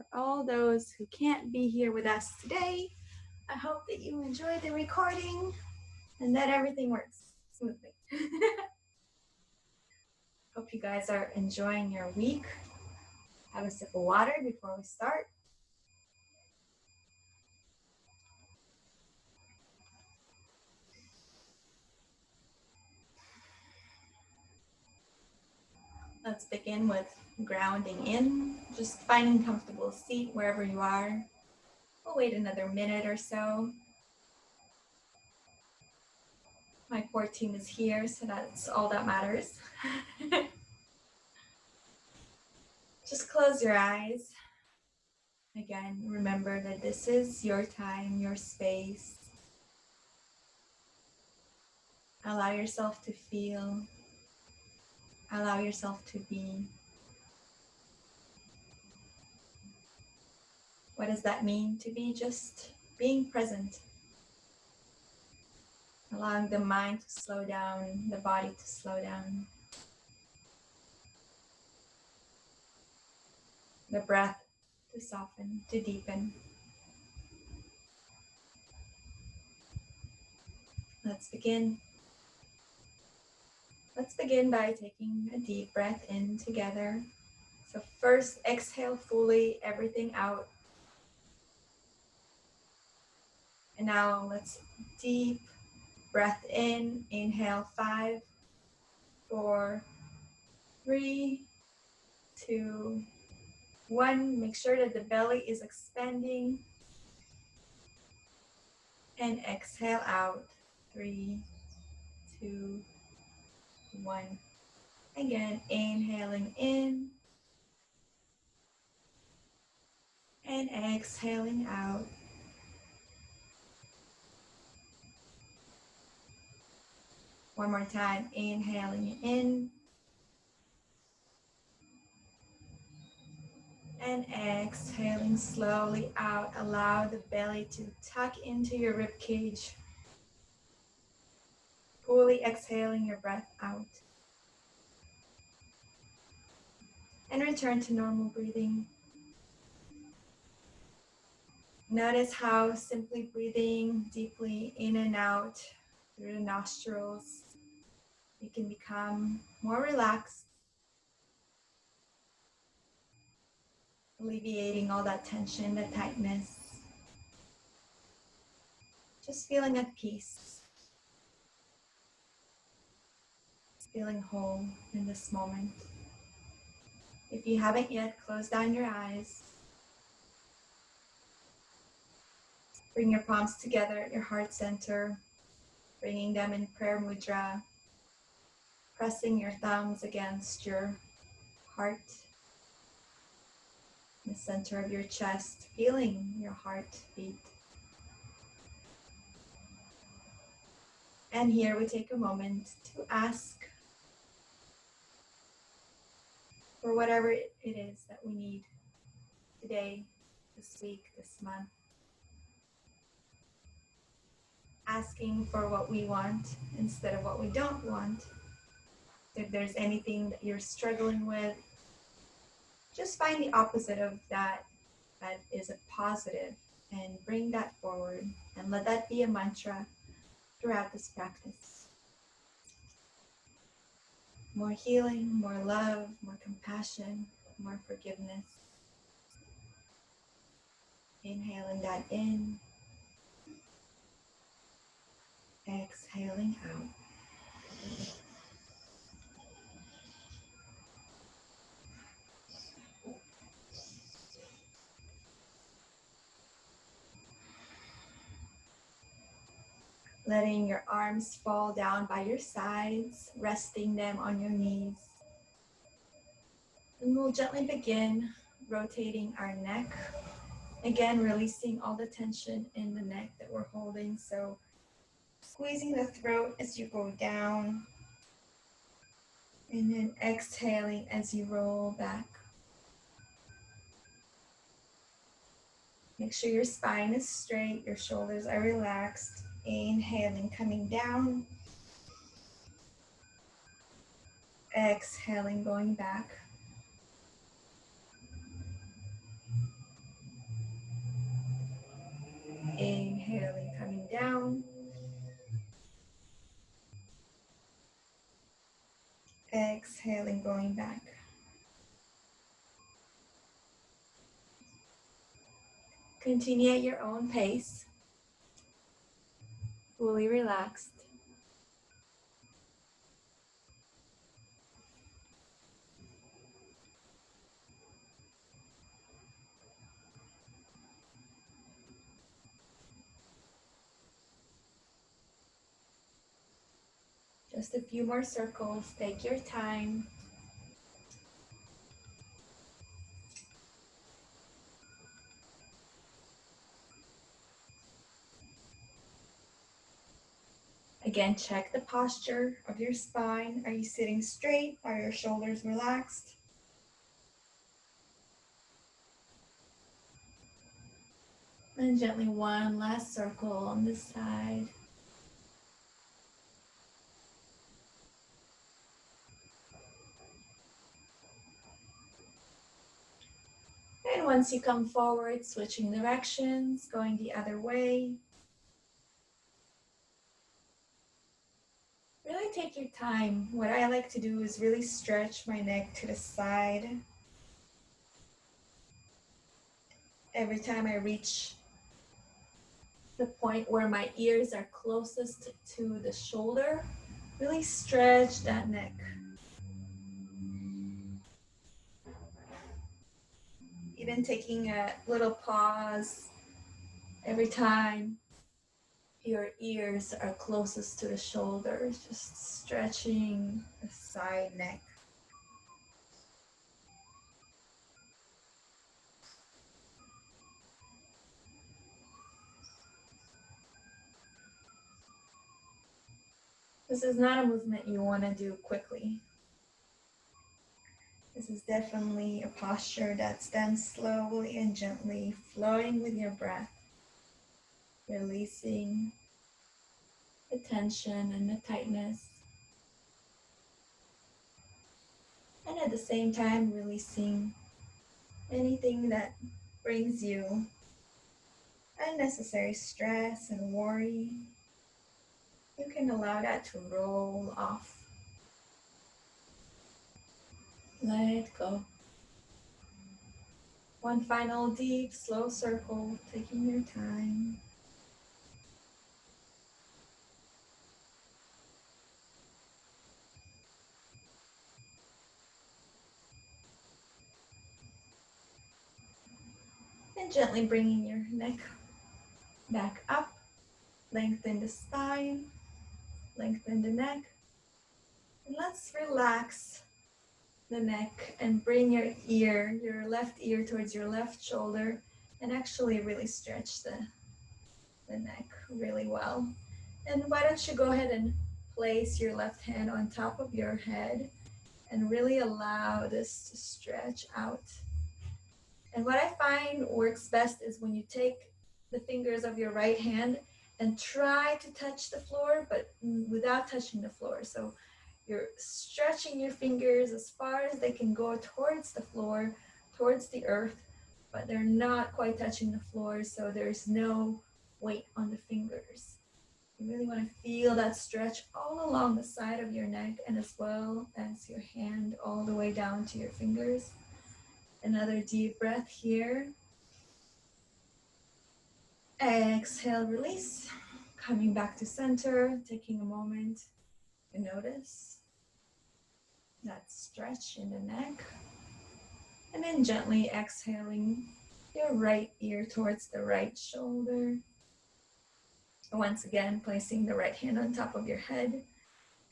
For all those who can't be here with us today, I hope that you enjoy the recording and that everything works smoothly. Hope you guys are enjoying your week. Have a sip of water before we start. Let's begin with grounding in, just finding a comfortable seat wherever you are. We'll wait another minute or so. My core team is here, so that's all that matters. Just close your eyes. Again, remember that this is your time, your space. Allow yourself to feel. Allow yourself to be. What does that mean to be? Just being present. Allowing the mind to slow down, the body to slow down. The breath to soften, to deepen. Let's begin. Let's begin by taking a deep breath in together. So first, exhale fully, everything out. And now let's deep breath in. Inhale, 5, 4, 3, 2, 1. Make sure that the belly is expanding. And exhale out. 3, 2, 1. Again, inhaling in and exhaling out. One more time, inhaling in and exhaling slowly out. Allow the belly to tuck into your rib cage. Fully exhaling your breath out. And return to normal breathing. Notice how simply breathing deeply in and out through the nostrils, you can become more relaxed, alleviating all that tension, that tightness. Just feeling at peace, feeling whole in this moment. If you haven't yet, close down your eyes. Bring your palms together at your heart center, bringing them in prayer mudra, pressing your thumbs against your heart, the center of your chest, feeling your heart beat. And here we take a moment to ask for whatever it is that we need today, this week, this month. Asking for what we want instead of what we don't want. If there's anything that you're struggling with, just find the opposite of that is a positive and bring that forward and let that be a mantra throughout this practice. More healing, more love, more compassion, more forgiveness. Inhaling that in, exhaling out. Letting your arms fall down by your sides, resting them on your knees. And we'll gently begin rotating our neck. Again, releasing all the tension in the neck that we're holding. So squeezing the throat as you go down. And then exhaling as you roll back. Make sure your spine is straight, your shoulders are relaxed. Inhaling, coming down. Exhaling, going back. Exhaling, going back. Continue at your own pace, fully relaxed. Just a few more circles, take your time. Again, check the posture of your spine. Are you sitting straight? Are your shoulders relaxed? And gently one last circle on this side. And once you come forward, switching directions, going the other way. Really take your time. What I like to do is really stretch my neck to the side. Every time I reach the point where my ears are closest to the shoulder, really stretch that neck. Even taking a little pause every time your ears are closest to the shoulders, just stretching the side neck. This is not a movement you want to do quickly. This is definitely a posture that's done slowly and gently, flowing with your breath, releasing the tension and the tightness. And at the same time, releasing anything that brings you unnecessary stress and worry. You can allow that to roll off. Let go. One final deep, slow circle, taking your time. And gently bringing your neck back up. Lengthen the spine, lengthen the neck. And let's relax the neck and bring your left ear towards your left shoulder and actually really stretch the neck really well. And why don't you go ahead and place your left hand on top of your head and really allow this to stretch out. And what I find works best is when you take the fingers of your right hand and try to touch the floor, but without touching the floor. So you're stretching your fingers as far as they can go towards the floor, towards the earth, but they're not quite touching the floor, so there's no weight on the fingers. You really want to feel that stretch all along the side of your neck and as well as your hand all the way down to your fingers. Another deep breath here. Exhale, release. Coming back to center, taking a moment to notice that stretch in the neck. And then gently exhaling your right ear towards the right shoulder. Once again, placing the right hand on top of your head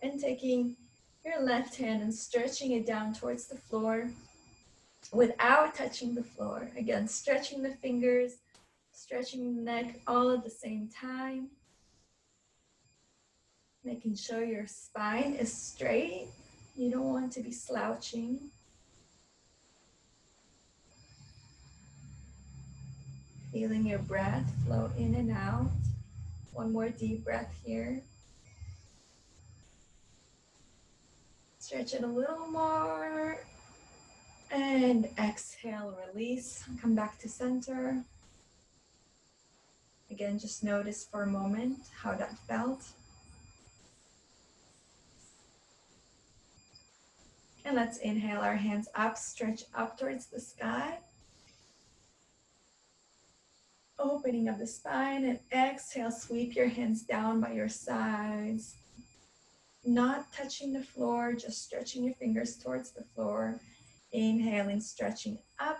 and taking your left hand and stretching it down towards the floor without touching the floor. Again, stretching the fingers, stretching the neck all at the same time. Making sure your spine is straight. You don't want to be slouching. Feeling your breath flow in and out. One more deep breath here. Stretch it a little more. And exhale, release. Come back to center. Again, just notice for a moment how that felt. And let's inhale our hands up, stretch up towards the sky. Opening up the spine, and exhale, sweep your hands down by your sides. Not touching the floor, just stretching your fingers towards the floor. Inhaling, stretching up.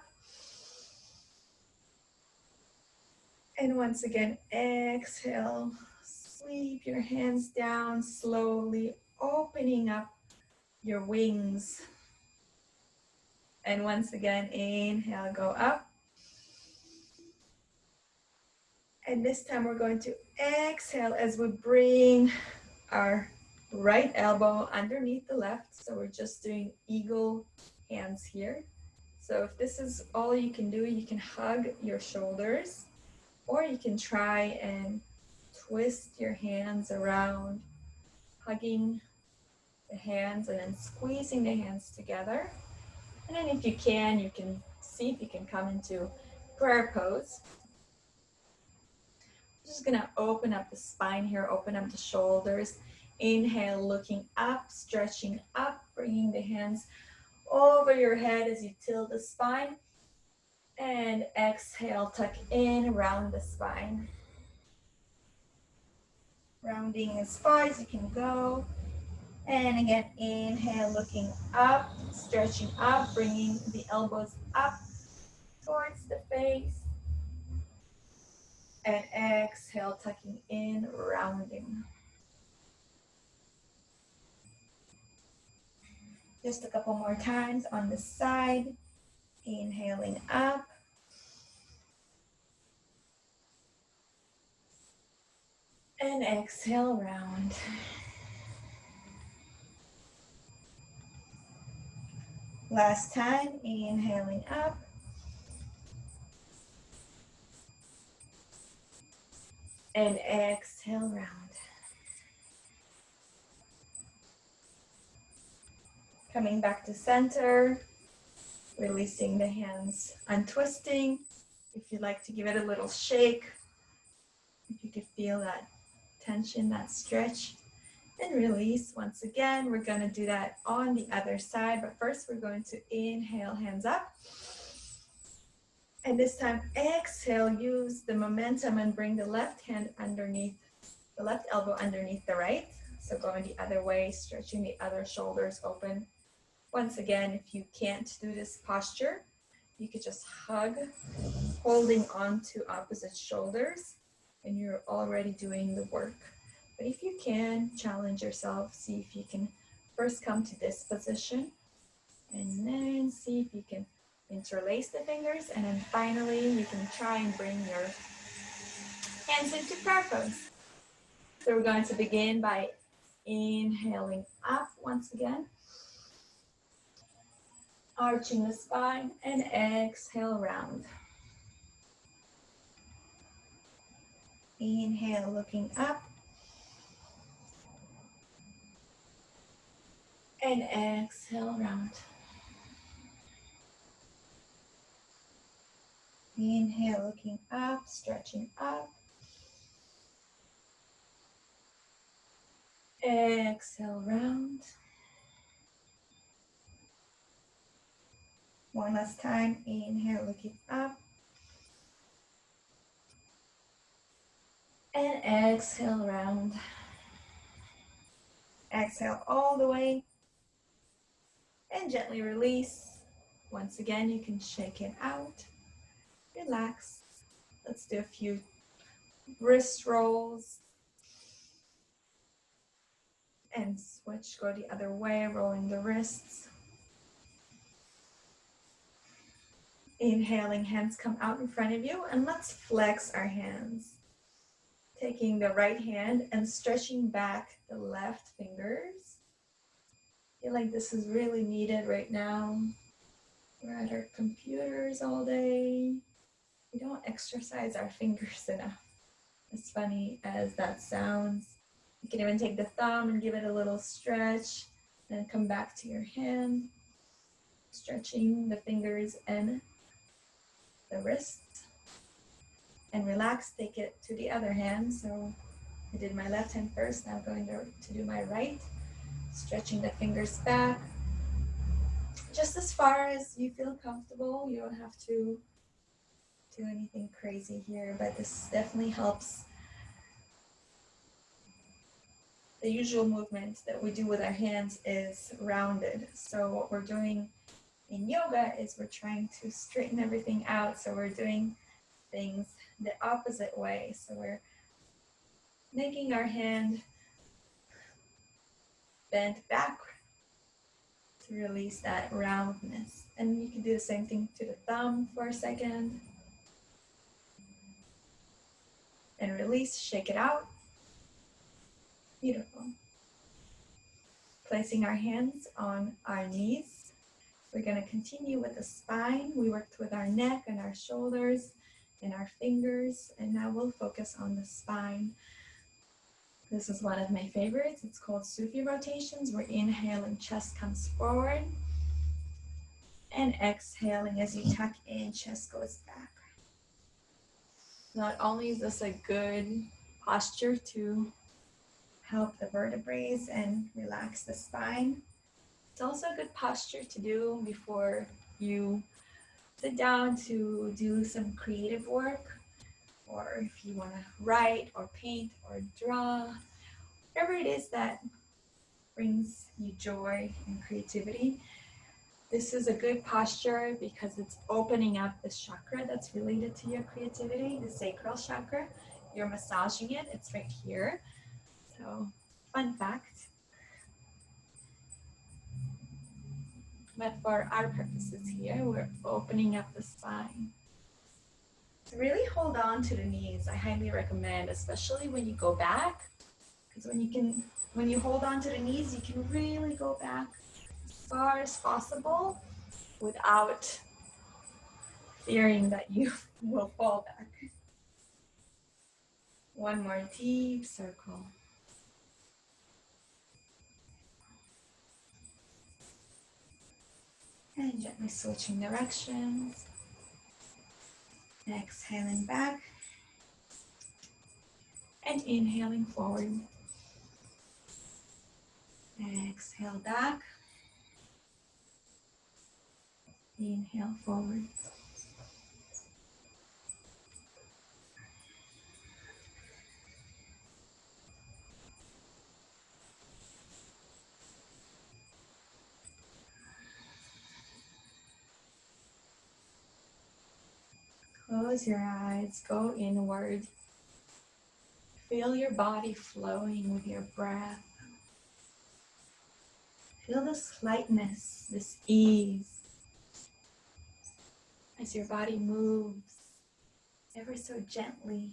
And once again, exhale, sweep your hands down, slowly opening up your wings. And once again, inhale, go up. And this time we're going to exhale as we bring our right elbow underneath the left. So we're just doing eagle hands here. So if this is all you can do, you can hug your shoulders, or you can try and twist your hands around, hugging the hands and then squeezing the hands together. And then if you can see if you can come into prayer pose. Just gonna open up the spine here, open up the shoulders. Inhale, looking up, stretching up, bringing the hands over your head as you tilt the spine. And exhale, tuck in, round the spine. Rounding as far as you can go. And again, inhale, looking up, stretching up, bringing the elbows up towards the face. And exhale, tucking in, rounding. Just a couple more times on the side. Inhaling up. And exhale, round. Last time, inhaling up. And exhale, round. Coming back to center, releasing the hands, untwisting. If you'd like to give it a little shake, if you could feel that tension, that stretch, and release. Once again, we're going to do that on the other side, but first we're going to inhale, hands up. And this time, exhale, use the momentum and bring the left hand underneath, the left elbow underneath the right. So going the other way, stretching the other shoulders open. Once again, if you can't do this posture, you could just hug, holding on to opposite shoulders, and you're already doing the work. But if you can, challenge yourself, see if you can first come to this position, and then see if you can interlace the fingers, and then finally you can try and bring your hands into prayer pose. So we're going to begin by inhaling up once again, arching the spine, and exhale, round. Inhale, looking up, and exhale, round. Inhale, looking up, stretching up. Exhale, round. One last time. Inhale, looking up. And exhale, round. Exhale all the way. And gently release. Once again, you can shake it out. Relax. Let's do a few wrist rolls. And switch, go the other way, rolling the wrists. Inhaling, hands come out in front of you, and let's flex our hands. Taking the right hand and stretching back the left fingers. I feel like this is really needed right now. We're at our computers all day. We don't exercise our fingers enough. As funny as that sounds. You can even take the thumb and give it a little stretch, then come back to your hand, stretching the fingers and the wrists. And relax, take it to the other hand. So I did my left hand first, now I'm going to do my right. Stretching the fingers back, just as far as you feel comfortable. You don't have to do anything crazy here, but this definitely helps. The usual movement that we do with our hands is rounded. So what we're doing in yoga is we're trying to straighten everything out. So we're doing things the opposite way. So we're making our hand bend back to release that roundness. And you can do the same thing to the thumb for a second. And release, shake it out. Beautiful. Placing our hands on our knees. We're going to continue with the spine. We worked with our neck and our shoulders and our fingers, and now we'll focus on the spine. This is one of my favorites. It's called Sufi rotations. We're inhaling, chest comes forward, and exhaling as you tuck in, chest goes back. Not only is this a good posture to help the vertebrae and relax the spine, it's also a good posture to do before you sit down to do some creative work, or if you want to write or paint or draw, whatever it is that brings you joy and creativity. This is a good posture because it's opening up the chakra that's related to your creativity, the sacral chakra. You're massaging it, it's right here. So, fun fact. But for our purposes here, we're opening up the spine. So really hold on to the knees. I highly recommend, especially when you go back, because when you hold on to the knees, you can really go back as far as possible without fearing that you will fall back. One more deep circle. And gently switching directions. Exhaling back. And inhaling forward. Exhale back. Inhale forward. Close your eyes, go inward. Feel your body flowing with your breath. Feel this lightness, this ease, as your body moves ever so gently,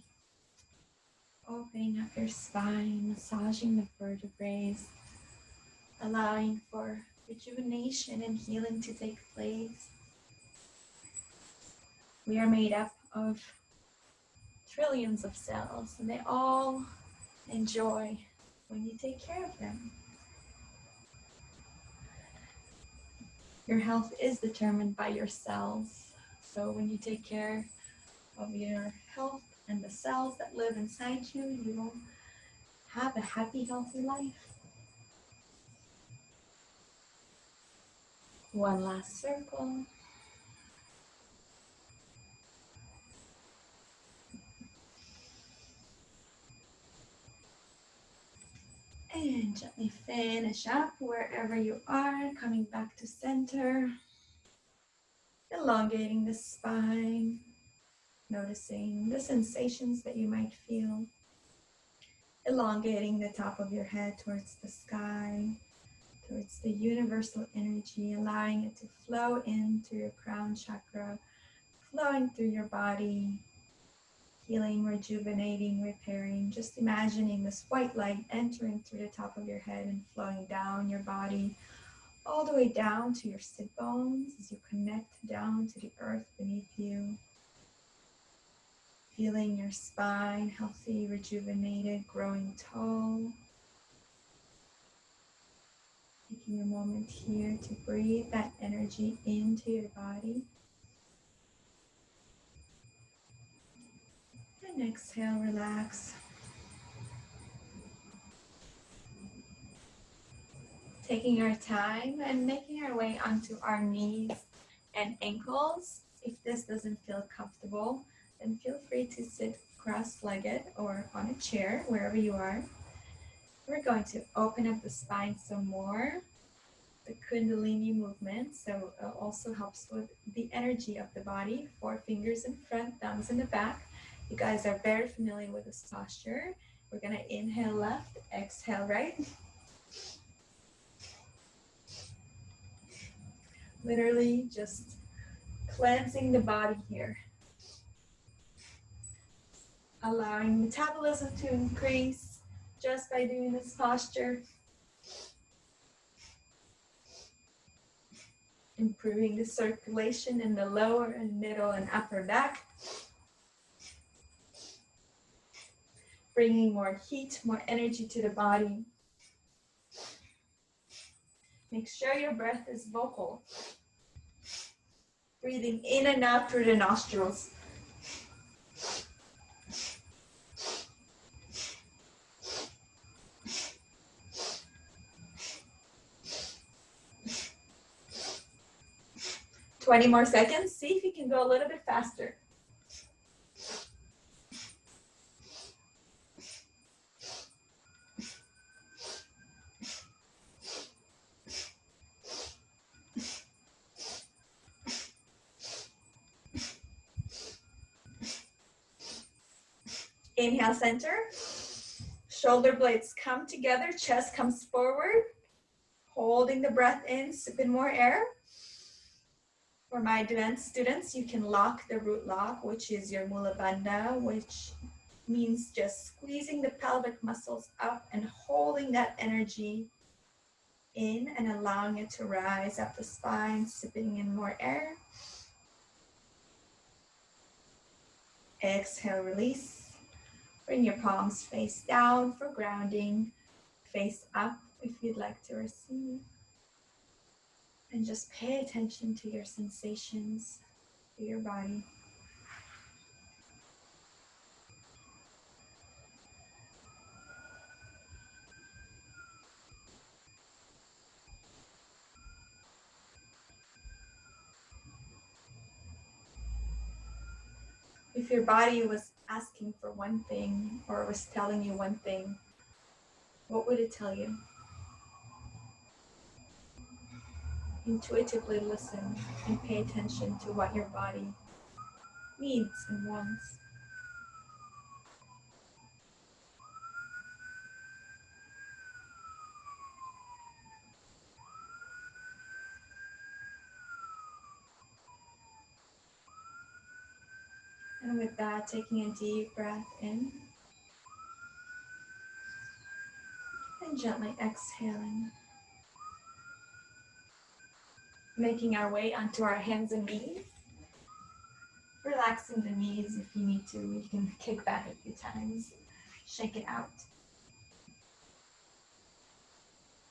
opening up your spine, massaging the vertebrae, allowing for rejuvenation and healing to take place. We are made up of trillions of cells, and they all enjoy when you take care of them. Your health is determined by your cells. So when you take care of your health and the cells that live inside you, you will have a happy, healthy life. One last circle. And gently finish up wherever you are, coming back to center. Elongating the spine, noticing the sensations that you might feel. Elongating the top of your head towards the sky, towards the universal energy, allowing it to flow into your crown chakra, flowing through your body, healing, rejuvenating, repairing. Just imagining this white light entering through the top of your head and flowing down your body, all the way down to your sit bones as you connect down to the earth beneath you. Feeling your spine healthy, rejuvenated, growing tall. Taking a moment here to breathe that energy into your body. And exhale, relax. Taking our time and making our way onto our knees and ankles. If this doesn't feel comfortable, then feel free to sit cross-legged or on a chair, wherever you are. We're going to open up the spine some more. The Kundalini movement, so it also helps with the energy of the body. 4 fingers in front, thumbs in the back. You guys are very familiar with this posture. We're gonna inhale left, exhale right. Literally just cleansing the body here. Allowing metabolism to increase just by doing this posture. Improving the circulation in the lower and middle and upper back. Bringing more heat, more energy to the body. Make sure your breath is vocal. Breathing in and out through the nostrils. "20 more seconds. See if you can go a little bit faster. Inhale, center. Shoulder blades come together, chest comes forward. Holding the breath in, sipping more air. For my advanced students, you can lock the root lock, which is your Mula Bandha, which means just squeezing the pelvic muscles up and holding that energy in and allowing it to rise up the spine, sipping in more air. Exhale, release. Bring your palms face down for grounding, face up if you'd like to receive. And just pay attention to your sensations, to your body. If your body was asking for one thing or was telling you one thing, what would it tell you? Intuitively listen and pay attention to what your body needs and wants. And with that, taking a deep breath in and gently exhaling. Making our way onto our hands and knees. Relaxing the knees if you need to. You can kick back a few times. Shake it out.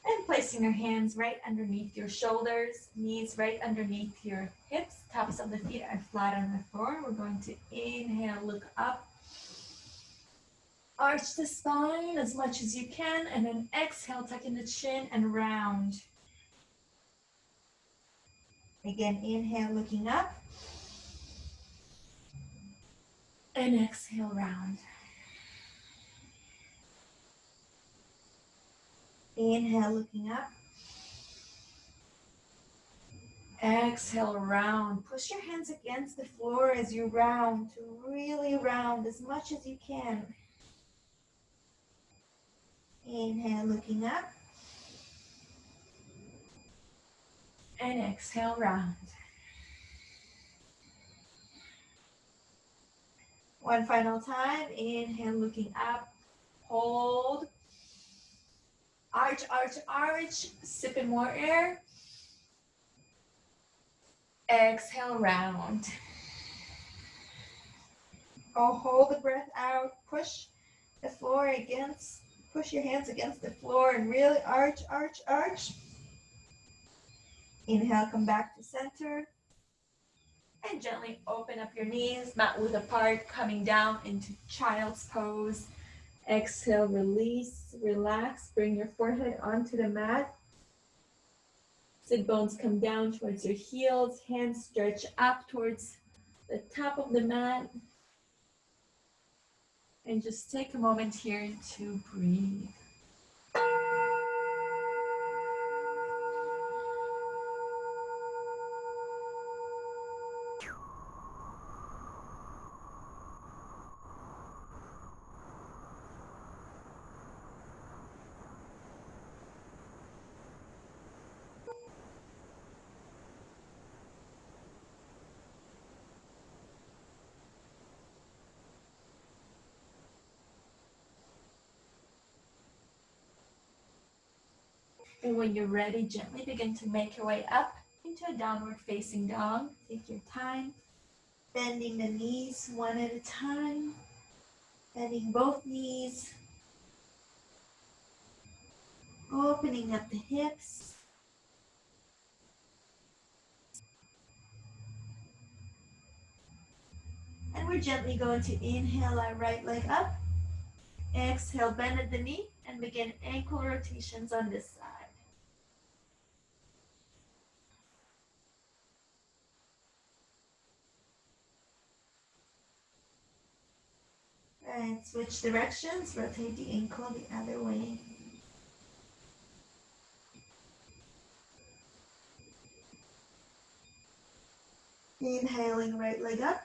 And placing your hands right underneath your shoulders, knees right underneath your hips, tops of the feet are flat on the floor. We're going to inhale, look up. Arch the spine as much as you can, and then exhale, tuck in the chin and round. Again, inhale, looking up. And exhale, round. Inhale, looking up. Exhale, round. Push your hands against the floor as you round to really round as much as you can. Inhale, looking up. And exhale, round. One final time. Inhale, looking up. Hold. Arch, arch, arch. Sip in more air. Exhale, round. Oh, hold the breath out. Push the floor against, push your hands against the floor and really arch, arch, arch. Inhale, come back to center. And gently open up your knees, mat width apart, coming down into child's pose. Exhale, release, relax, bring your forehead onto the mat. Sit bones come down towards your heels, hands stretch up towards the top of the mat. And just take a moment here to breathe. And when you're ready, gently begin to make your way up into a downward facing dog. Take your time, bending the knees one at a time, bending both knees, opening up the hips. And we're gently going to inhale our right leg up, exhale, bend at the knee, and begin ankle rotations on this side. And switch directions, rotate the ankle the other way. Inhaling right leg up,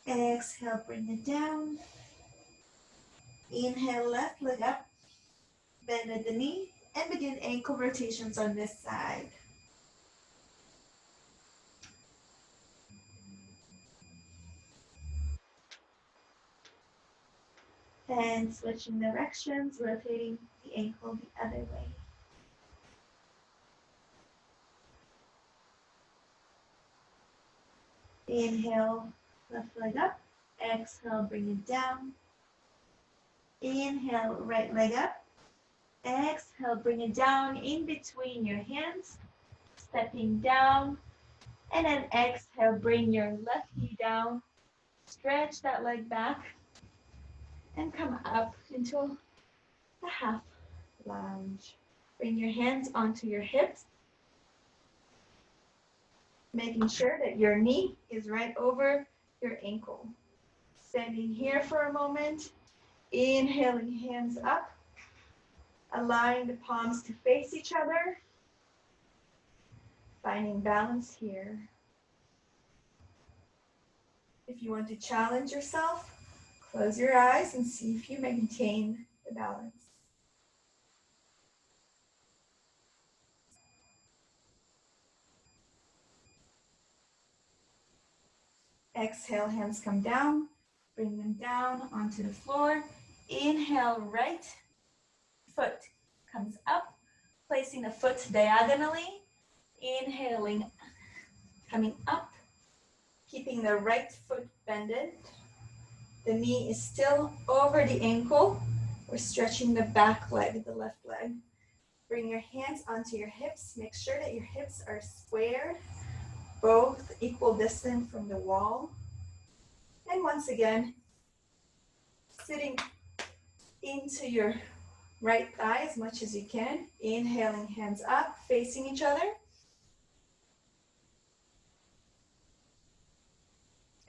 exhale, bring it down. Inhale, left leg up, bend at the knee, and begin ankle rotations on this side. And switching directions, rotating the ankle the other way. Inhale, left leg up, exhale, bring it down. Inhale, right leg up, exhale, bring it down in between your hands, stepping down, and then exhale, bring your left knee down, stretch that leg back, and come up into a half lunge. Bring your hands onto your hips, making sure that your knee is right over your ankle. Standing here for a moment, inhaling, hands up, allowing the palms to face each other, finding balance here. If you want to challenge yourself, close your eyes and see if you maintain the balance. Exhale, hands come down, bring them down onto the floor. Inhale, right foot comes up, placing the foot diagonally. Inhaling, coming up, keeping the right foot bended. The knee is still over the ankle. We're stretching the back leg, the left leg. Bring your hands onto your hips. Make sure that your hips are squared, both equal distance from the wall. And once again, sitting into your right thigh as much as you can. Inhaling, hands up, facing each other.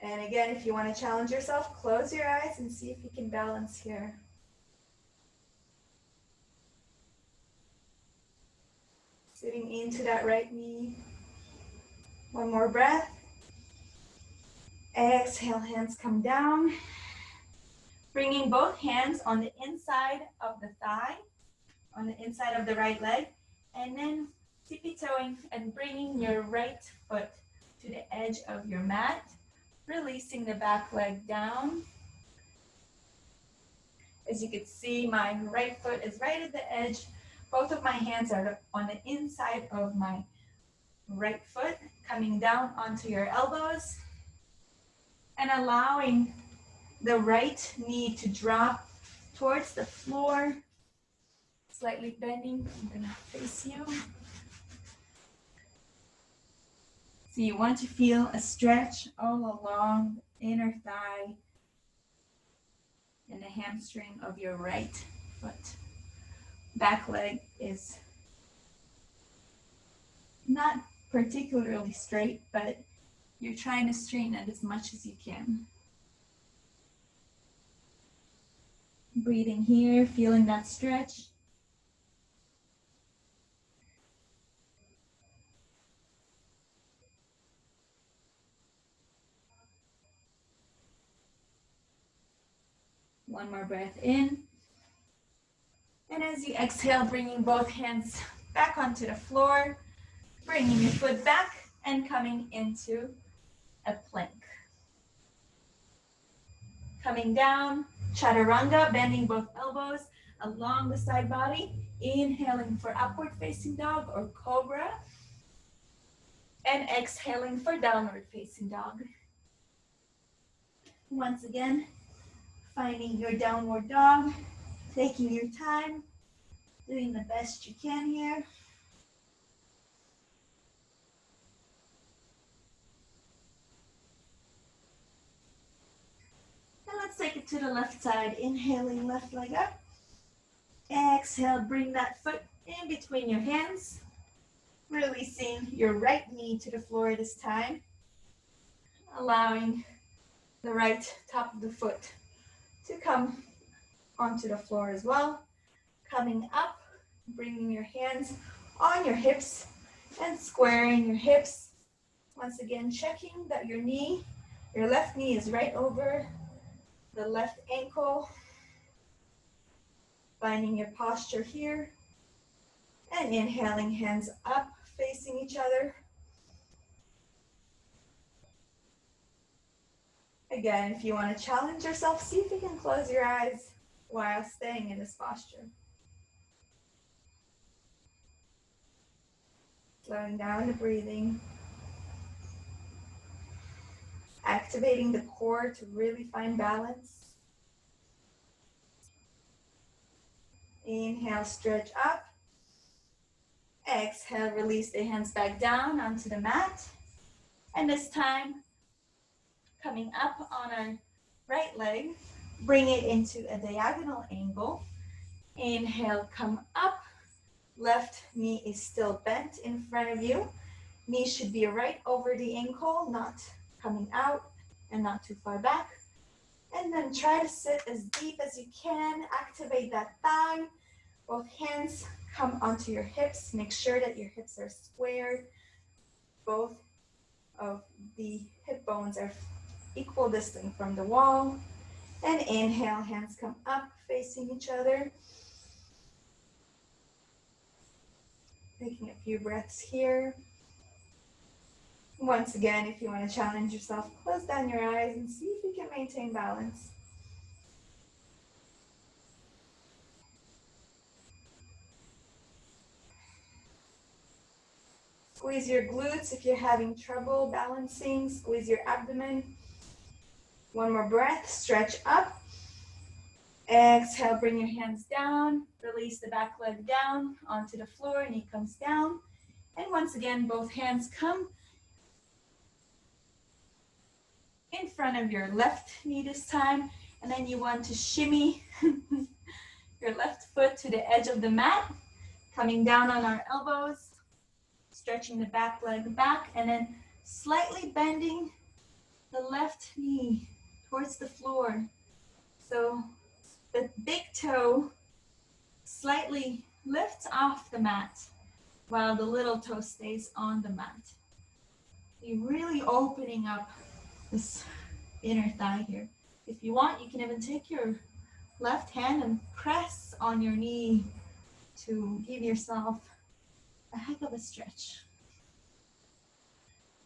And again, if you want to challenge yourself, close your eyes and see if you can balance here. Sitting into that right knee. One more breath. Exhale, hands come down. Bringing both hands on the inside of the thigh, on the inside of the right leg, and then tippy-toeing and bringing your right foot to the edge of your mat, releasing the back leg down. As you can see, my right foot is right at the edge. Both of my hands are on the inside of my right foot, coming down onto your elbows, and allowing the right knee to drop towards the floor, slightly bending. I'm gonna face you. So you want to feel a stretch all along the inner thigh and the hamstring of your right foot. Back leg is not particularly straight, but you're trying to straighten it as much as you can. Breathing here, feeling that stretch. One more breath in. And as you exhale, bringing both hands back onto the floor, bringing your foot back and coming into a plank. Coming down, chaturanga, bending both elbows along the side body. Inhaling for upward facing dog or cobra. And exhaling for downward facing dog. Once again, finding your downward dog, taking your time, doing the best you can here. And let's take it to the left side. Inhaling, left leg up. Exhale, bring that foot in between your hands. Releasing your right knee to the floor this time. Allowing the right top of the foot to come onto the floor as well. Coming up, bringing your hands on your hips and squaring your hips. Once again, checking that your left knee is right over the left ankle. Finding your posture here. And inhaling, hands up, facing each other. Again, if you want to challenge yourself, see if you can close your eyes while staying in this posture. Slowing down the breathing. Activating the core to really find balance. Inhale, stretch up. Exhale, release the hands back down onto the mat. And this time, coming up on our right leg, bring it into a diagonal angle. Inhale, come up. Left knee is still bent in front of you. Knee should be right over the ankle, not coming out and not too far back. And then try to sit as deep as you can. Activate that thigh. Both hands come onto your hips. Make sure that your hips are squared. Both of the hip bones are equal distance from the wall. And inhale, hands come up, facing each other. Taking a few breaths here. Once again, if you want to challenge yourself, close down your eyes and see if you can maintain balance. Squeeze your glutes if you're having trouble balancing. Squeeze your abdomen. One more breath, stretch up. Exhale, bring your hands down. Release the back leg down onto the floor, knee comes down. And once again, both hands come in front of your left knee this time. And then you want to shimmy your left foot to the edge of the mat. Coming down on our elbows. Stretching the back leg back. And then slightly bending the left knee towards the floor. So the big toe slightly lifts off the mat while the little toe stays on the mat. You're really opening up this inner thigh here. If you want, you can even take your left hand and press on your knee to give yourself a heck of a stretch.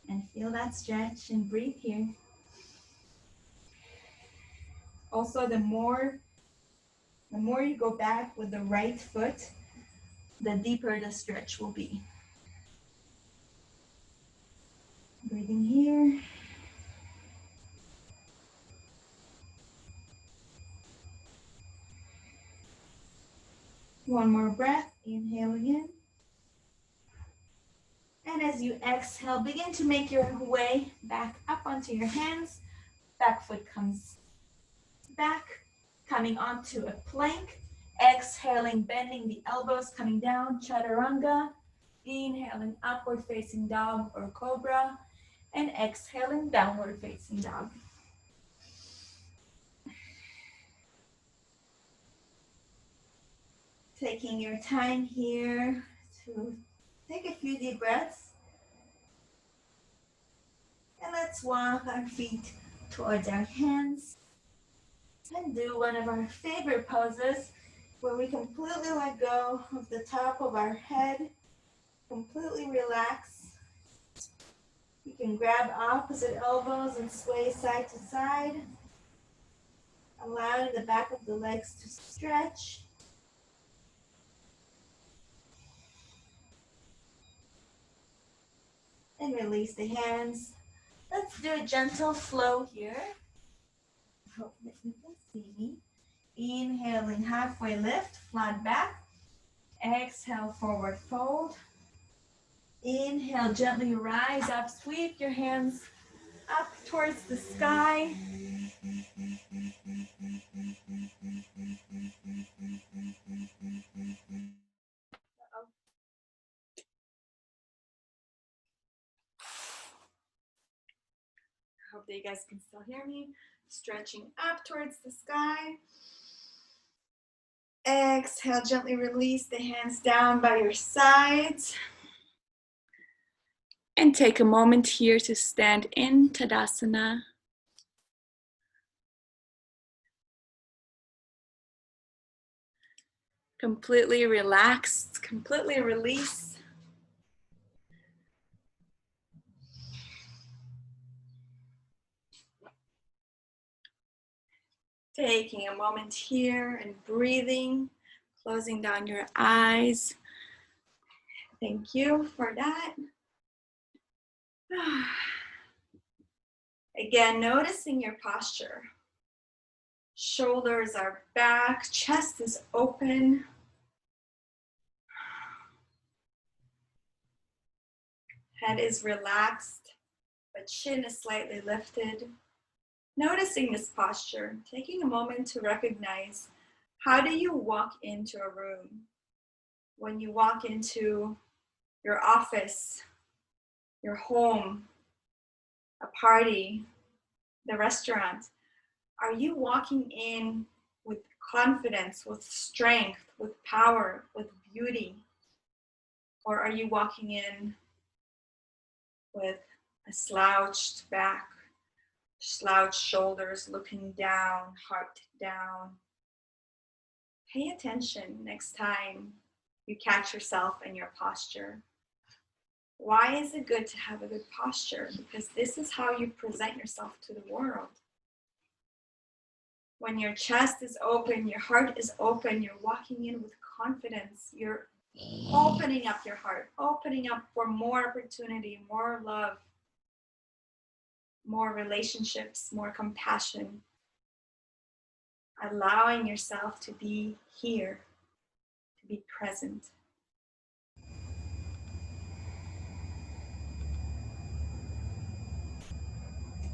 And feel that stretch and breathe here. Also, the more you go back with the right foot, the deeper the stretch will be. Breathing here. One more breath, inhale again. And as you exhale, begin to make your way back up onto your hands. Back foot comes back, coming onto a plank. Exhaling, bending the elbows, coming down, chaturanga. Inhaling upward facing dog or cobra, and exhaling downward facing dog. Taking your time here to take a few deep breaths. And let's walk our feet towards our hands and do one of our favorite poses where we completely let go of the top of our head, completely relax. You can grab opposite elbows and sway side to side, allowing the back of the legs to stretch. And release the hands. Let's do a gentle flow here. Hope that you can see me. Inhaling, halfway lift, flat back. Exhale, forward fold. Inhale, gently rise up, sweep your hands up towards the sky. I hope that you guys can still hear me. Stretching up towards the sky. Exhale, gently release the hands down by your sides. And take a moment here to stand in Tadasana. Completely relaxed, completely release. Taking a moment here and breathing, closing down your eyes. Thank you for that. Again, noticing your posture. Shoulders are back, chest is open. Head is relaxed, but chin is slightly lifted. Noticing this posture, taking a moment to recognize, how do you walk into a room? When you walk into your office, your home, a party, the restaurant, are you walking in with confidence, with strength, with power, with beauty? Or are you walking in with a slouched back, slouched shoulders, looking down, heart down? Pay attention next time you catch yourself in your posture. Why is it good to have a good posture? Because this is how you present yourself to the world. When your chest is open, your heart is open, you're walking in with confidence, you're opening up your heart, opening up for more opportunity, more love, more relationships, more compassion. Allowing yourself to be here, to be present.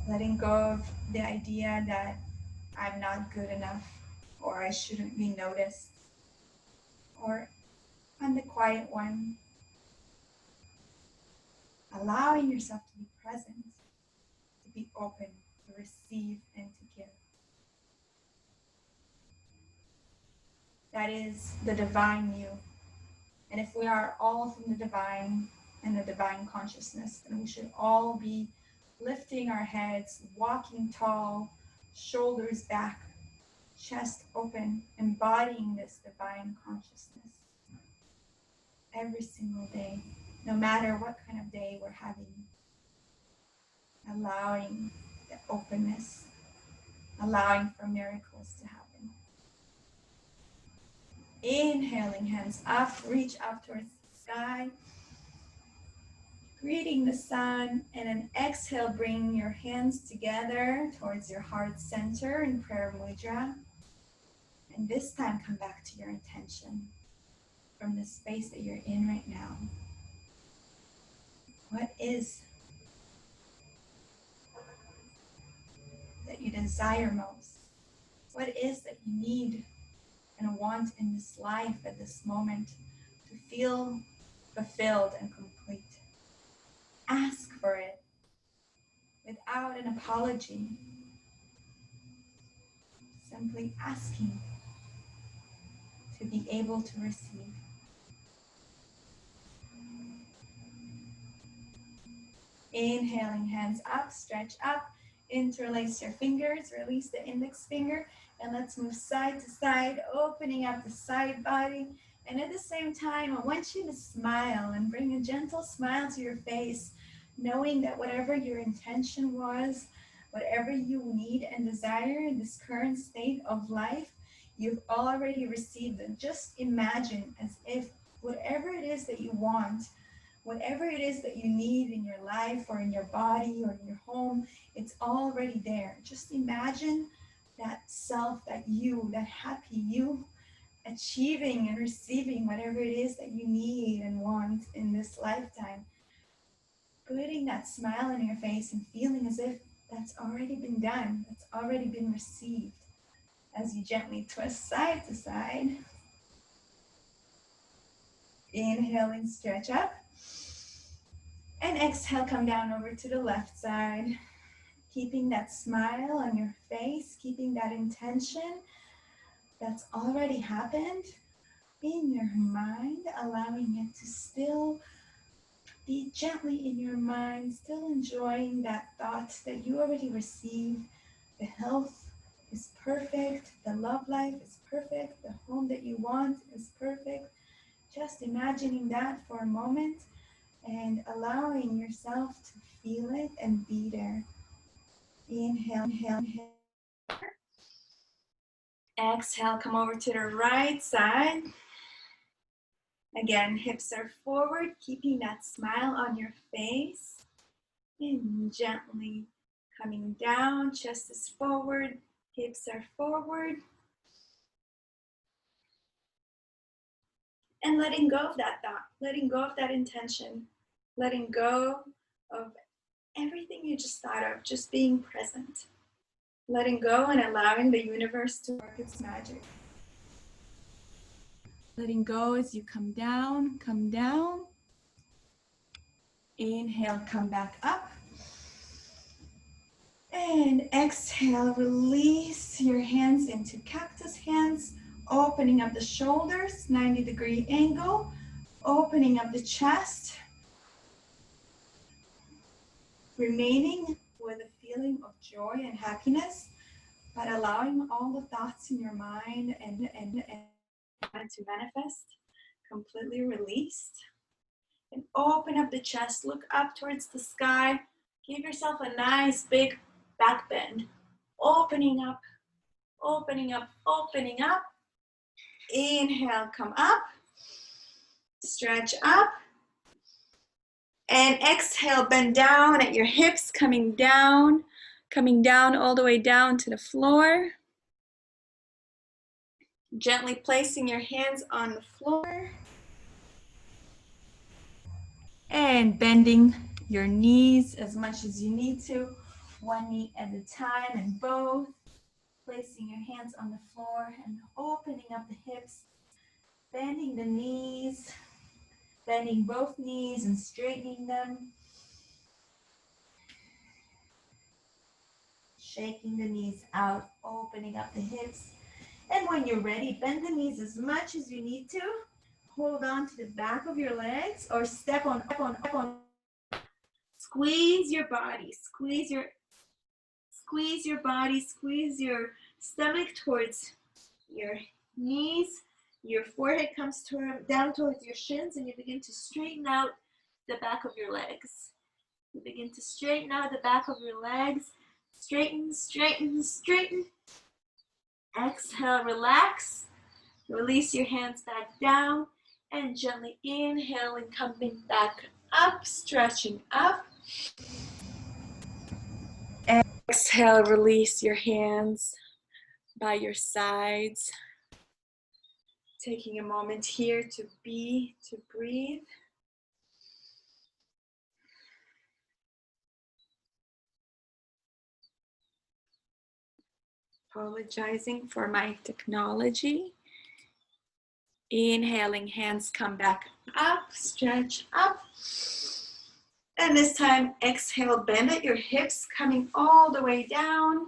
Letting go of the idea that I'm not good enough, or I shouldn't be noticed, or I'm the quiet one. Allowing yourself to be present, to be open, to receive and to give. That is the divine you. And if we are all from the divine and the divine consciousness, then we should all be lifting our heads, walking tall, shoulders back, chest open, embodying this divine consciousness every single day, no matter what kind of day we're having. Allowing the openness, allowing for miracles to happen. Inhaling, hands up, reach up towards the sky, greeting the sun, and an exhale, bring your hands together towards your heart center in prayer mudra. And this time, come back to your intention from the space that you're in right now. What is that you desire most? What is that you need and want in this life at this moment to feel fulfilled and complete. Ask for it without an apology. Simply asking to be able to receive. Inhaling, hands up, stretch up, interlace your fingers, release the index finger, and let's move side to side, opening up the side body. And at the same time, I want you to smile and bring a gentle smile to your face, knowing that whatever your intention was, whatever you need and desire in this current state of life, you've already received it. Just imagine as if whatever it is that you want, whatever it is that you need in your life or in your body or in your home, it's already there. Just imagine that self, that you, that happy you, achieving and receiving whatever it is that you need and want in this lifetime. Putting that smile on your face and feeling as if that's already been done, that's already been received. As you gently twist side to side. Inhaling, stretch up. And exhale, come down over to the left side. Keeping that smile on your face, keeping that intention that's already happened in your mind, allowing it to still be gently in your mind, still enjoying that thought that you already received. The health is perfect, the love life is perfect, the home that you want is perfect. Just imagining that for a moment and allowing yourself to feel it and be there. Inhale, inhale, inhale. Exhale, come over to the right side. Again, hips are forward, keeping that smile on your face. And gently coming down, chest is forward, hips are forward. And letting go of that thought, letting go of that intention, letting go of everything you just thought of, just being present. Letting go and allowing the universe to work its magic. Letting go as you come down, come down. Inhale, come back up. And exhale, release your hands into cactus hands, opening up the shoulders, 90-degree angle, opening up the chest, remaining with a feeling of joy and happiness, but allowing all the thoughts in your mind and to manifest, completely released. And open up the chest, look up towards the sky, give yourself a nice big back bend, opening up, opening up, opening up. Inhale, come up, stretch up, and exhale, bend down at your hips, coming down all the way down to the floor. Gently placing your hands on the floor. And bending your knees as much as you need to, one knee at a time, and both. Placing your hands on the floor and opening up the hips, bending the knees, bending both knees and straightening them. Shaking the knees out, opening up the hips. And when you're ready, bend the knees as much as you need to. Hold on to the back of your legs or step on. Squeeze your body, squeeze your body, squeeze your stomach towards your knees. Your forehead comes down towards your shins, and you begin to straighten out the back of your legs. You begin to straighten out the back of your legs. Straighten, straighten, straighten. Exhale, relax. Release your hands back down and gently inhale and coming back up, stretching up. Exhale, release your hands by your sides. Taking a moment here to breathe. Apologizing for my technology. Inhaling, hands come back up, stretch up. And this time, exhale, bend at your hips, coming all the way down.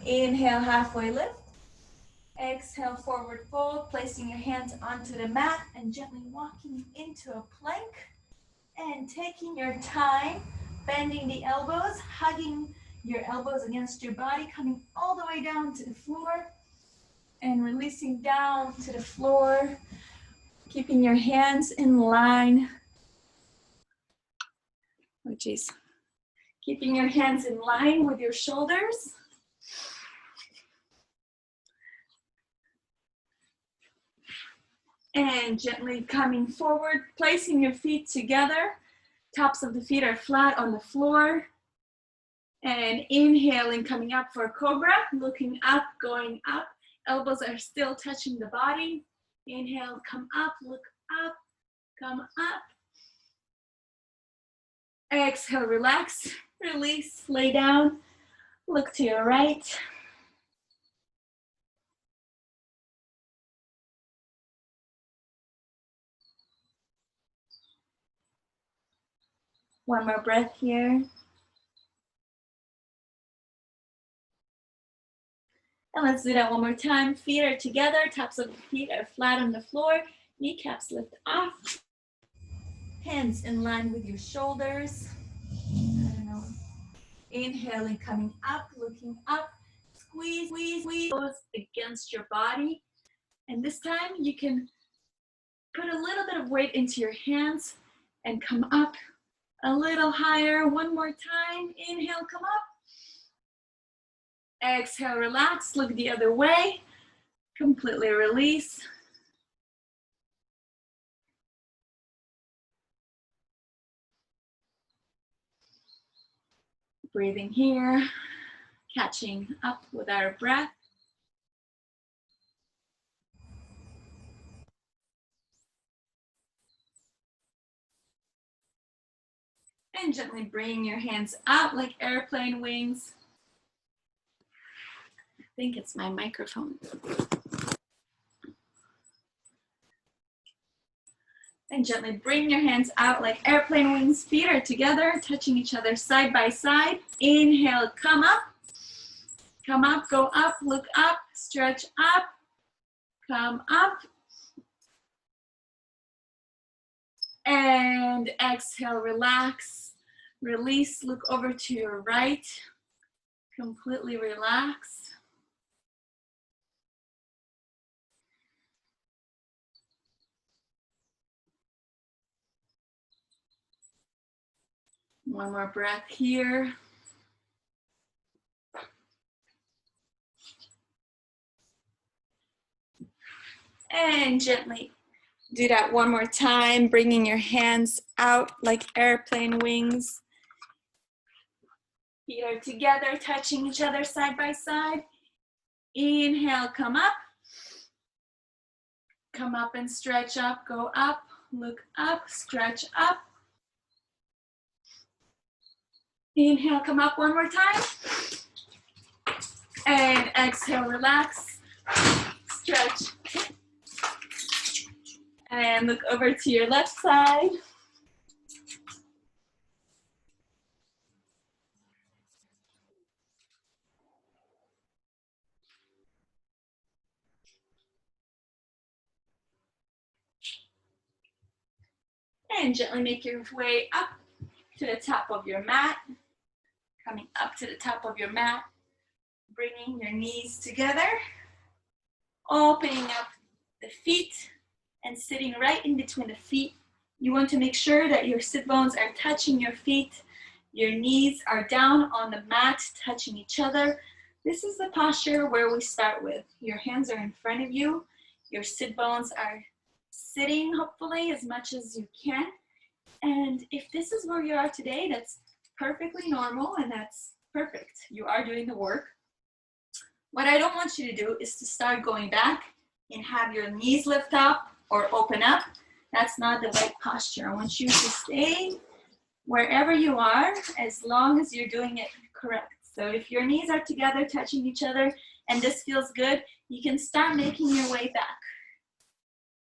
Inhale, halfway lift. Exhale, forward fold, placing your hands onto the mat and gently walking into a plank. And taking your time, bending the elbows, hugging your elbows against your body, coming all the way down to the floor. And releasing down to the floor. Keeping your hands in line. Oh, geez. Keeping your hands in line with your shoulders. And gently coming forward, placing your feet together. Tops of the feet are flat on the floor. And inhaling, coming up for cobra, looking up, going up. Elbows are still touching the body. Inhale, come up, look up, come up. Exhale, relax, release, lay down, look to your right. One more breath here. And let's do that one more time. Feet are together, tops of the feet are flat on the floor, kneecaps lift off. Hands in line with your shoulders. Inhaling, coming up, looking up. Squeeze, squeeze, squeeze against your body. And this time you can put a little bit of weight into your hands and come up a little higher. One more time. Inhale, come up. Exhale, relax, look the other way. Completely release. Breathing here, catching up with our breath. And gently bring your hands out like airplane wings. I think it's my microphone. And gently bring your hands out like airplane wings. Feet are together, touching each other side by side. Inhale, come up, go up, look up, stretch up, come up. And exhale, relax, release, look over to your right, completely relax. One more breath here. And gently do that one more time, bringing your hands out like airplane wings. Feet are together, touching each other side by side. Inhale, come up. Come up and stretch up, go up, look up, stretch up. Inhale, come up one more time. And exhale, relax, stretch. And look over to your left side. And gently make your way up to the top of your mat. Coming up to the top of your mat. Bringing your knees together. Opening up the feet and sitting right in between the feet. You want to make sure that your sit bones are touching your feet. Your knees are down on the mat, touching each other. This is the posture where we start with. Your hands are in front of you. Your sit bones are sitting, hopefully, as much as you can. And if this is where you are today, that's perfectly normal and that's perfect. You are doing the work. What I don't want you to do is to start going back and have your knees lift up or open up. That's not the right posture. I want you to stay wherever you are as long as you're doing it correct. So if your knees are together, touching each other, and this feels good, you can start making your way back.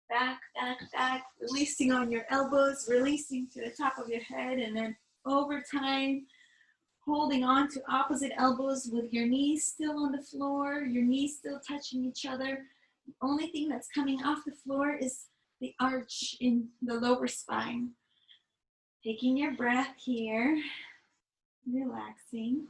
Back, back, back, releasing on your elbows, releasing to the top of your head, and then over time, holding on to opposite elbows with your knees still on the floor, your knees still touching each other. The only thing that's coming off the floor is the arch in the lower spine. Taking your breath here, relaxing.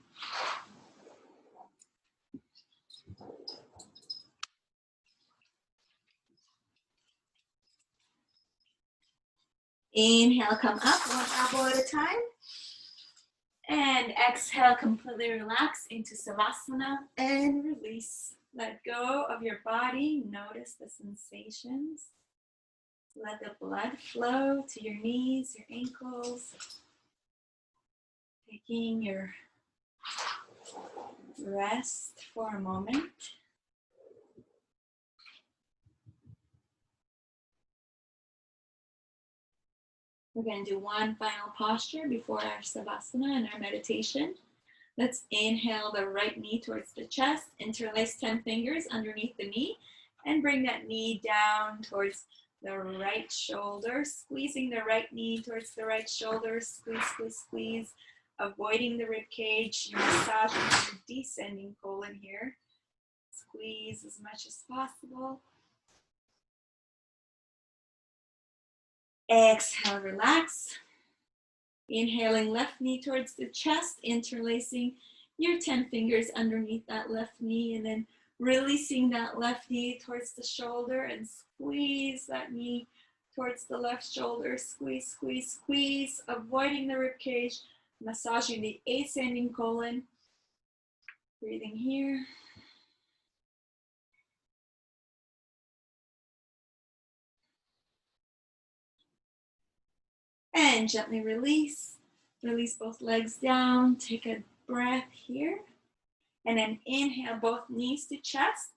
Inhale, come up, one elbow at a time. And exhale, completely relax into Savasana and release. Let go of your body. Notice the sensations. Let the blood flow to your knees, your ankles. Taking your rest for a moment. We're going to do one final posture before our Savasana and our meditation. Let's inhale the right knee towards the chest, interlace 10 fingers underneath the knee, and bring that knee down towards the right shoulder, squeezing the right knee towards the right shoulder, squeeze, squeeze, squeeze, avoiding the rib cage. You're massaging the descending colon here. Squeeze as much as possible. Exhale, relax. Inhaling left knee towards the chest, interlacing your 10 fingers underneath that left knee, and then releasing that left knee towards the shoulder and squeeze that knee towards the left shoulder. Squeeze, squeeze, squeeze, avoiding the rib cage, massaging the ascending colon. Breathing here. And gently release. Release both legs down. Take a breath here. And then inhale both knees to chest.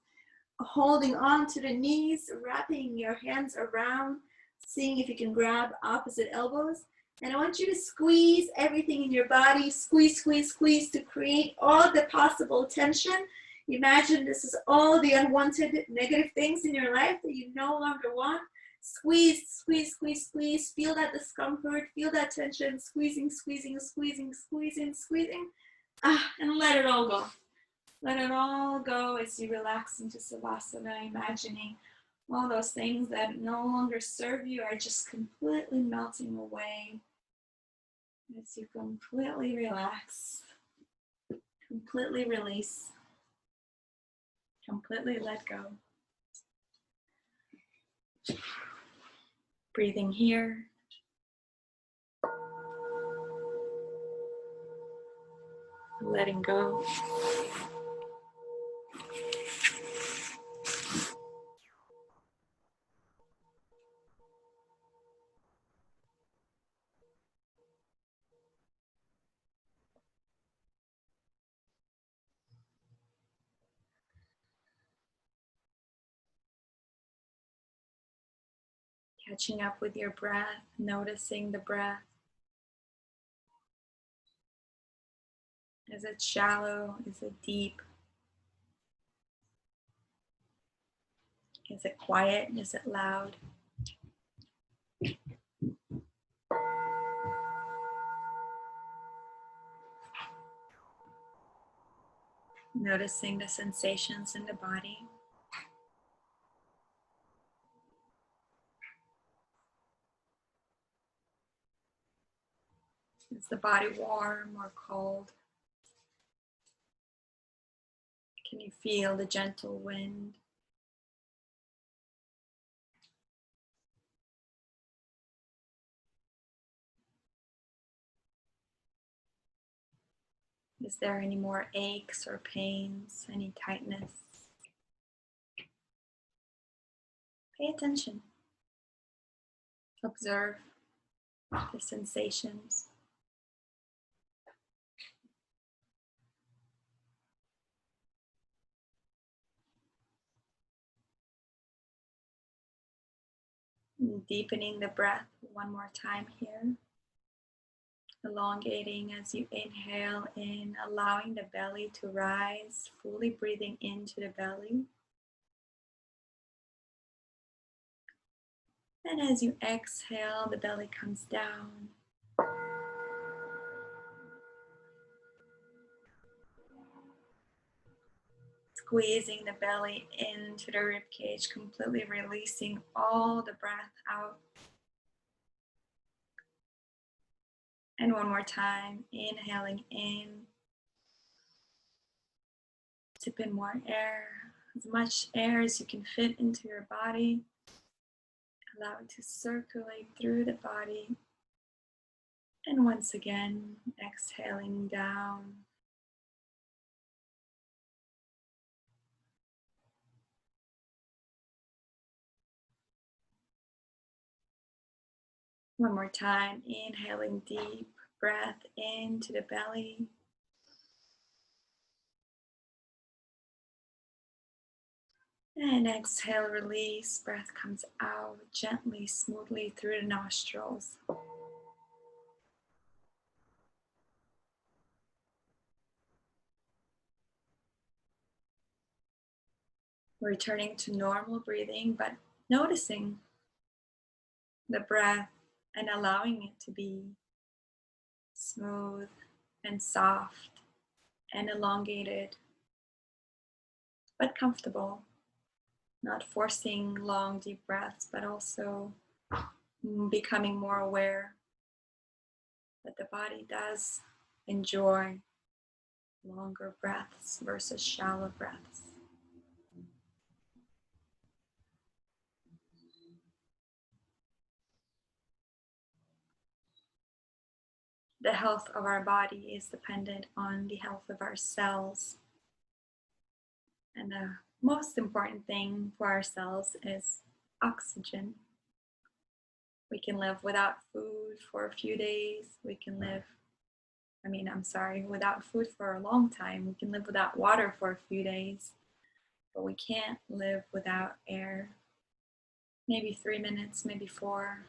Holding on to the knees, wrapping your hands around, seeing if you can grab opposite elbows. And I want you to squeeze everything in your body. Squeeze, squeeze, squeeze to create all the possible tension. Imagine this is all the unwanted negative things in your life that you no longer want. Squeeze, squeeze, squeeze, squeeze. Feel that discomfort. Feel that tension. Squeezing, squeezing, squeezing, squeezing, squeezing. And let it all go. Let it all go as you relax into Savasana, imagining all those things that no longer serve you are just completely melting away as you completely relax, completely release, completely let go. Breathing here. Letting go. Catching up with your breath, noticing the breath. Is it shallow? Is it deep? Is it quiet? Is it loud? Noticing the sensations in the body. Is the body warm or cold? Can you feel the gentle wind? Is there any more aches or pains, any tightness? Pay attention. Observe the sensations. And deepening the breath one more time here. elongating as you inhale in, allowing the belly to rise, fully breathing into the belly. And as you exhale, the belly comes down. Squeezing the belly into the rib cage, completely releasing all the breath out. And one more time, inhaling in. Sip in more air, as much air as you can fit into your body. Allow it to circulate through the body. And once again, exhaling down. One more time, inhaling deep breath into the belly. And exhale, release, breath comes out gently, smoothly through the nostrils. Returning to normal breathing, but noticing the breath and allowing it to be smooth and soft and elongated, but comfortable. Not forcing long, deep breaths, but also becoming more aware that the body does enjoy longer breaths versus shallow breaths. The health of our body is dependent on the health of our cells. And the most important thing for our cells is oxygen. We can live without food for a few days. We can live, without food for a long time. We can live without water for a few days, but we can't live without air. Maybe 3 minutes, maybe 4.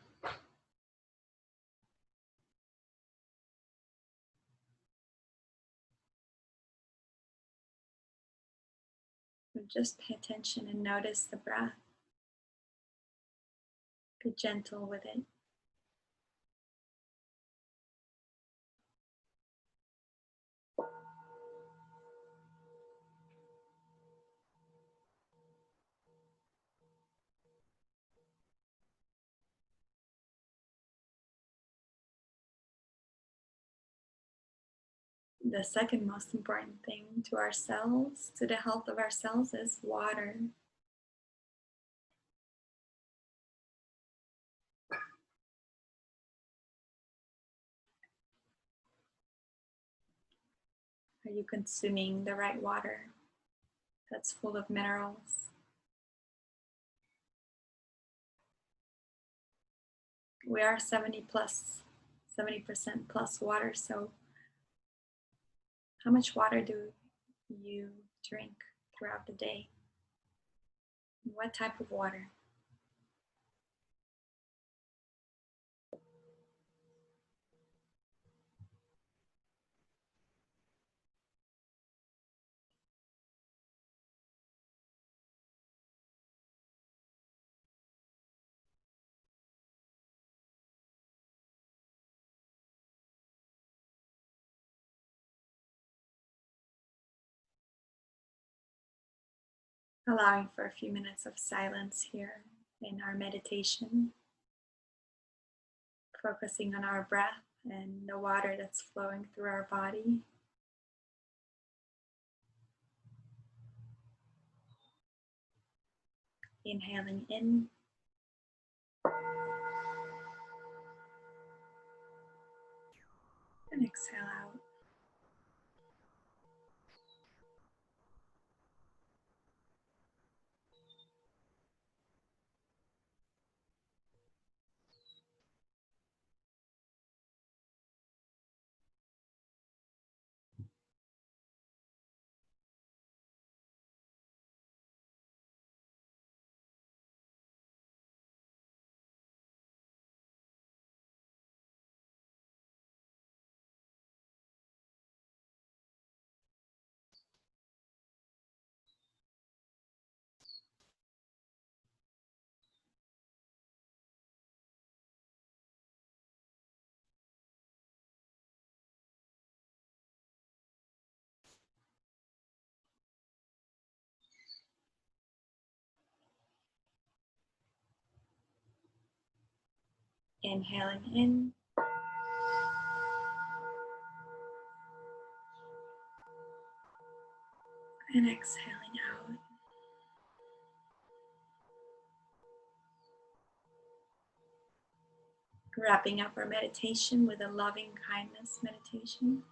So just pay attention and notice the breath. Be gentle with it. The second most important thing to our cells, to the health of our cells, is water. Are you consuming the right water that's full of minerals? We are 70% plus water, so how much water do you drink throughout the day? What type of water? Allowing for a few minutes of silence here in our meditation, focusing on our breath and the water that's flowing through our body. Inhaling in. And exhale out. Inhaling in. And exhaling out. Wrapping up our meditation with a loving kindness meditation.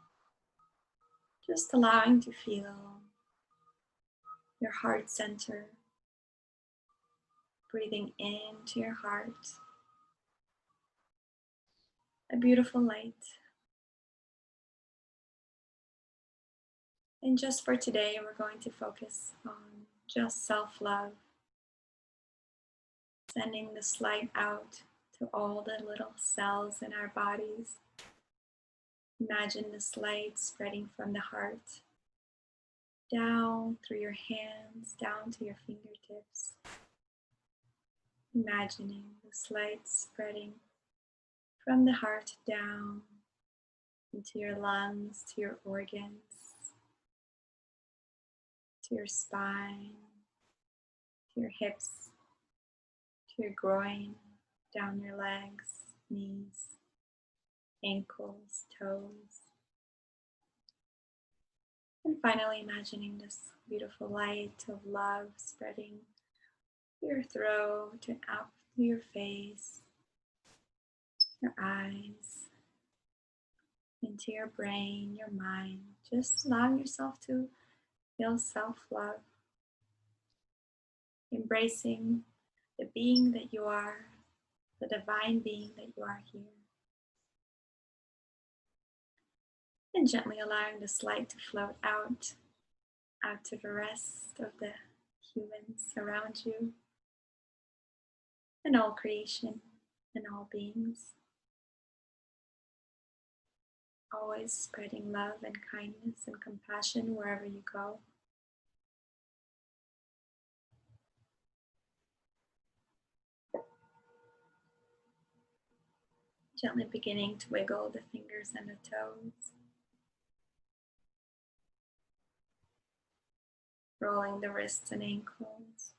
Just allowing to feel your heart center. Breathing into your heart. A beautiful light. And just for today, we're going to focus on just self-love. Sending this light out to all the little cells in our bodies. Imagine this light spreading from the heart, down through your hands, down to your fingertips. Imagining this light spreading from the heart down into your lungs, to your organs, to your spine, to your hips, to your groin, down your legs, knees, ankles, toes. And finally imagining this beautiful light of love spreading through your throat and out through your face, your eyes, into your brain, your mind. Just allowing yourself to feel self-love. Embracing the being that you are, the divine being that you are here. And gently allowing this light to float out to the rest of the humans around you and all creation and all beings. Always spreading love and kindness and compassion wherever you go. Gently beginning to wiggle the fingers and the toes. Rolling the wrists and ankles.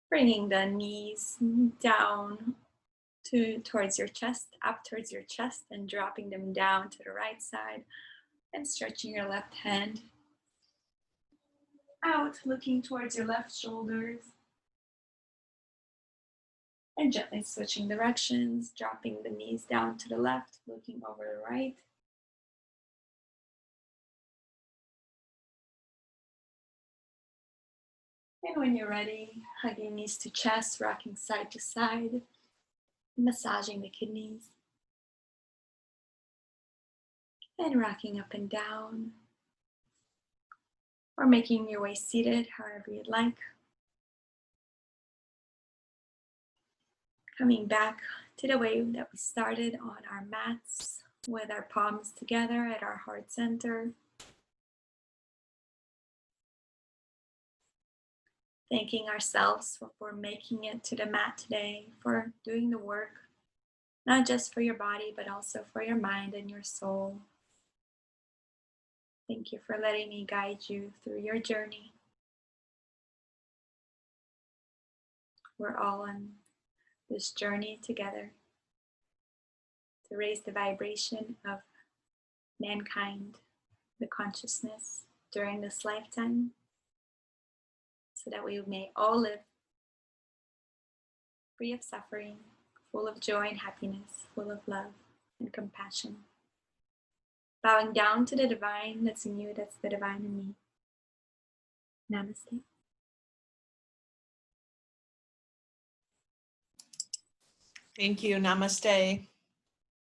Bringing the knees down towards your chest, up towards your chest, and dropping them down to the right side. And stretching your left hand out, looking towards your left shoulders. And gently switching directions, dropping the knees down to the left, looking over the right. And when you're ready, hugging knees to chest, rocking side to side, massaging the kidneys. And rocking up and down, or making your way seated, however you'd like. Coming back to the way that we started on our mats with our palms together at our heart center. Thanking ourselves for making it to the mat today, for doing the work, not just for your body, but also for your mind and your soul. Thank you for letting me guide you through your journey. We're all on this journey together to raise the vibration of mankind, the consciousness during this lifetime, so that we may all live free of suffering, full of joy and happiness, full of love and compassion. Bowing down to the divine that's in you, that's the divine in me. Namaste. Thank you. Namaste.